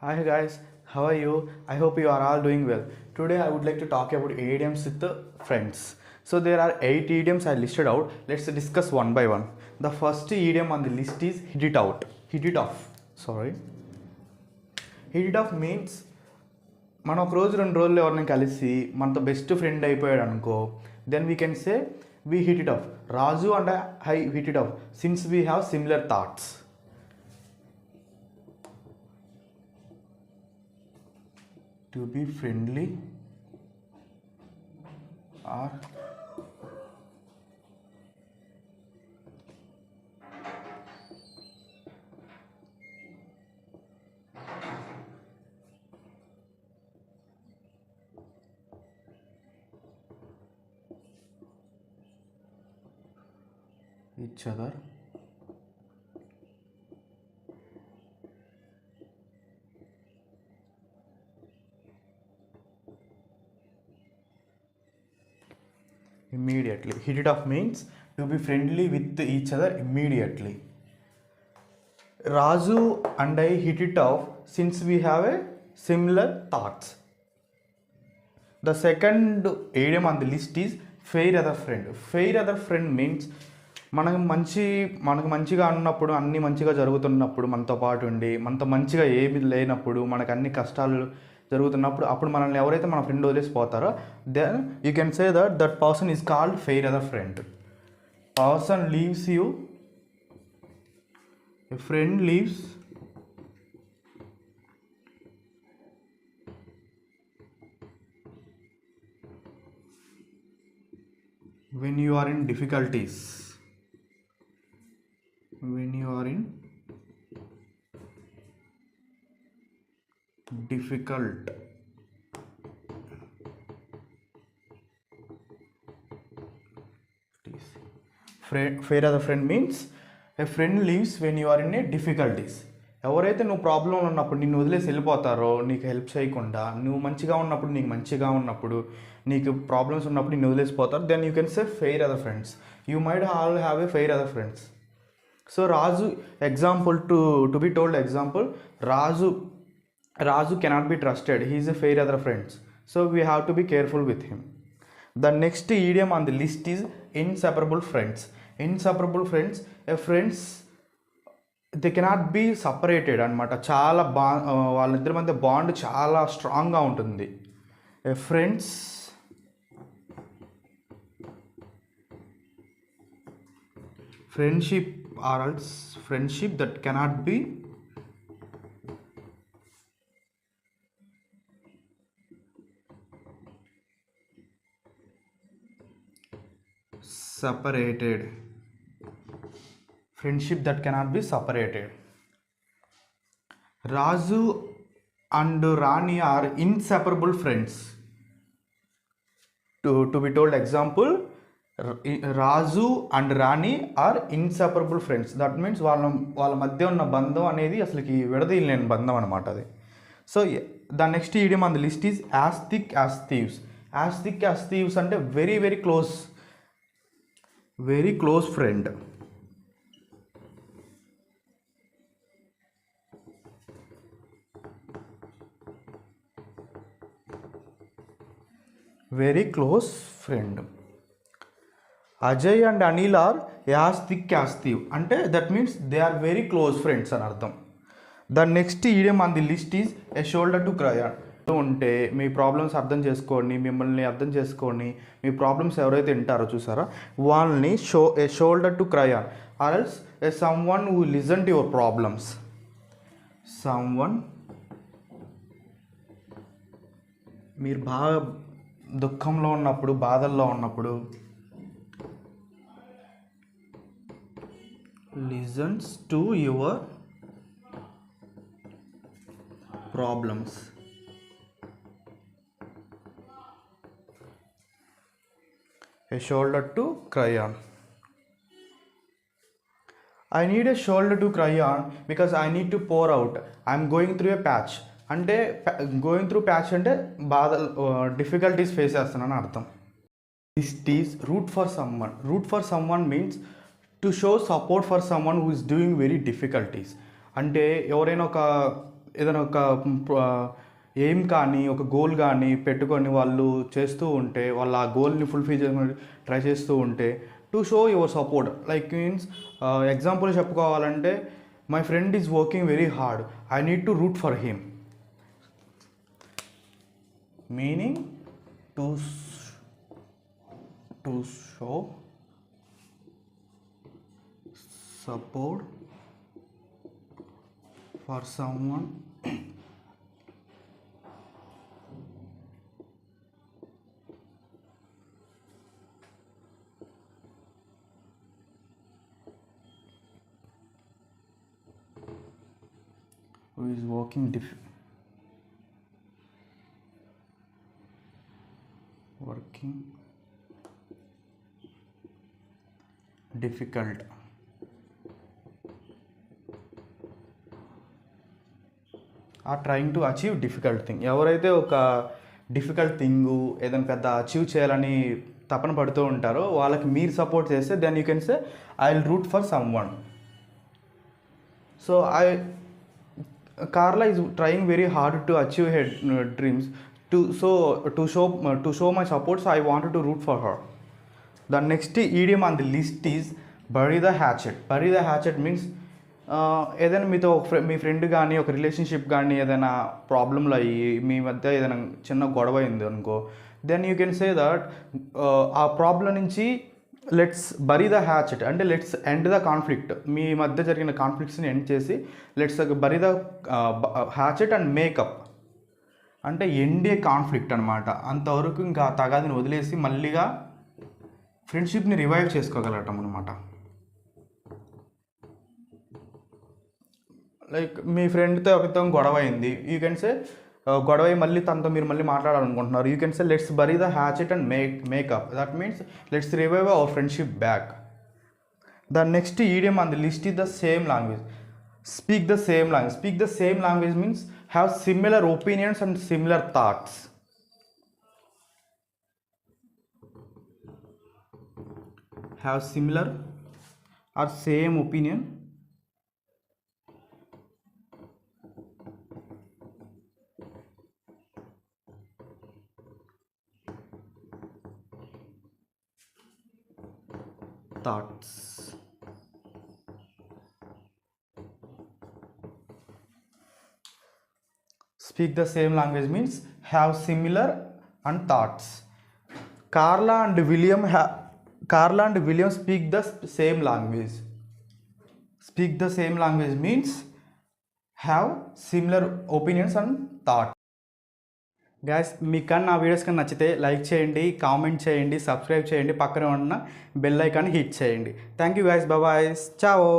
Hi guys, how are you? I hope you are all doing well. Today I would like to talk about idioms with the friends. So there are 8 idioms I listed out. Let's discuss one by one. The first idiom on the list is hit it out. Hit it off. Sorry. Hit it off means మనం ఒక రోజు 2 రోజులు ఎవరిని కలిసి మనతో best friend అయిపోయాడు అనుకో, then we can say we hit it off. Raju and I hit it off since we have similar thoughts. To be friendly or each other immediately. Hit it off means to be friendly with each other immediately. Raju and I hit it off since we have a similar thoughts. The second idiom on the list is fair other friend. Fair other friend means మనకు మంచిగా ఉన్నప్పుడు, అన్ని మంచిగా జరుగుతున్నప్పుడు, మనతో పాటు ఉండి మనతో మంచిగా ఏమి లేనప్పుడు, మనకు అన్ని కష్టాలు జరుగుతున్నప్పుడు, అప్పుడు మనల్ని ఎవరైతే మన ఫ్రెండ్ వదిలేసిపోతారో, then you can say that person is called fair weather friend. Person leaves you, a friend leaves when you are in difficulties. When you are in difficult fair other friend means a friend leaves when you are in a difficulties. ఎవరైతే నువ్వు ప్రాబ్లంలో ఉన్నప్పుడు నిన్ను వదిలేసి వెళ్ళిపోతారో, నీకు help చేయకుండా, నువ్వు మంచిగా ఉన్నప్పుడు, నీకు మంచిగా ఉన్నప్పుడు, నీకు ప్రాబ్లమ్స్ ఉన్నప్పుడు నిన్ను వదిలేసిపోతారు, then you can say fair weather friends. You might all have a fair weather friends. So Raju example, to be told example, Raju cannot be trusted, he is a fair weather friends. So we have to be careful with him. The next idiom on the list is inseparable friends. Inseparable friends, a friends they cannot be separated అనమాట. చాలా వాళ్ళిద్దరి మధ్య bond చాలా స్ట్రాంగ్గా ఉంటుంది. ఏ friends friendship or else friendship that cannot be separated. Friendship that cannot be separated. Raju and Rani are inseparable friends. To be told example, Raju and Rani are inseparable friends. That means వాళ్ళ మధ్య ఉన్న బంధం అనేది అసలుకి విడదీయలేని బంధం అనమాట అది. So the next idiom on the list is as thick as thieves. As thick as thieves అంటే very very close friend. Very close friend. Ajay and Anil are as thick as thief అంటే that means they are very close friends అని అర్థం. The next idiom on the list is a shoulder to cry on. ఉంటే మీ problems అర్థం చేసుకోండి, మిమ్మల్ని అర్థం చేసుకొని మీ ప్రాబ్లమ్స్ ఎవరైతే వింటారో చూసారా, వాళ్ళని a shoulder to cry on or else a someone who listen to your problems. Someone మీరు బాగా దుఃఖంలో ఉన్నప్పుడు, బాధల్లో ఉన్నప్పుడు listens to your problems. A shoulder to cry on. I need a shoulder to cry on because I need to pour out. I'm going through a patch. అంటే going through patch అంటే బాధ, difficulties face చేస్తున్నాను అర్థం. List is root for someone. Root for someone means to show support for someone who is doing very difficulties. అంటే ఎవరైనా ఒక ఏదైనా ఒక ఎయిమ్ కానీ ఒక గోల్ కానీ పెట్టుకొని వాళ్ళు చేస్తూ ఉంటే, వాళ్ళు ఆ గోల్ని ఫుల్ఫిల్ చేసుకొని ట్రై చేస్తూ ఉంటే, to show your support. Like means example చెప్పుకోవాలంటే, my friend is working very hard, I need to root for him. Meaning to show support for someone who is working difficult or trying to achieve difficult thing. ఎవరైతే ఒక difficult thing ఏదైనా పెద్ద achieve చేయాలని తపన పడుతూ ఉంటారో వాళ్ళకి మీరు సపోర్ట్ చేస్తే then you can say I will root for someone. So Carla is trying very hard to achieve her dreams to show my support, so I wanted to root for her. The next idiom on the list is bury the hatchet. Bury the hatchet means ఏదైనా మీతో మీ friend కానీ ఒక relationship కానీ ఏదైనా ప్రాబ్లంలు అయ్యి మీ మధ్య ఏదైనా చిన్న గొడవ అయింది అనుకో, then you can say that ఆ ప్రాబ్లం నుంచి లెట్స్ బరీ ద హ్యాచెట్, అంటే లెట్స్ ఎండ్ ద కాన్ఫ్లిక్ట్. మీ మధ్య జరిగిన కాన్ఫ్లిక్ట్స్ని ఎండ్ చేసి let's bury the hatchet and make up, అంటే ఎండే కాన్ఫ్లిక్ట్ అనమాట. అంతవరకు ఇంకా తగాదిని వదిలేసి మళ్ళీగా ఫ్రెండ్షిప్ని రివైవ్ చేసుకోగలటం అనమాట. లైక్ మీ ఫ్రెండ్తో ఒకరితో గొడవ అయింది, యూ కెన్ సే గొడవ మళ్ళీ తనతో మీరు మళ్ళీ మాట్లాడాలనుకుంటున్నారు, you can say let's bury the hatchet and make up. That means let's revive our friendship back. The next idiom on the list is the same language. Speak the same language. Speak the same language means have similar opinions and similar thoughts. Have similar or same opinion thoughts. Speak the same language means have similar and thoughts. Carla and William speak the same language. Speak the same language means have similar opinions and thoughts. Guys, మీకు కానీ నా videos కానీ నచ్చితే like చేయండి, comment చేయండి, subscribe చేయండి, పక్కన ఉన్న బెల్ ఐకాన్ హిట్ చేయండి. థ్యాంక్ యూ గైస్, బాయ్, చావో.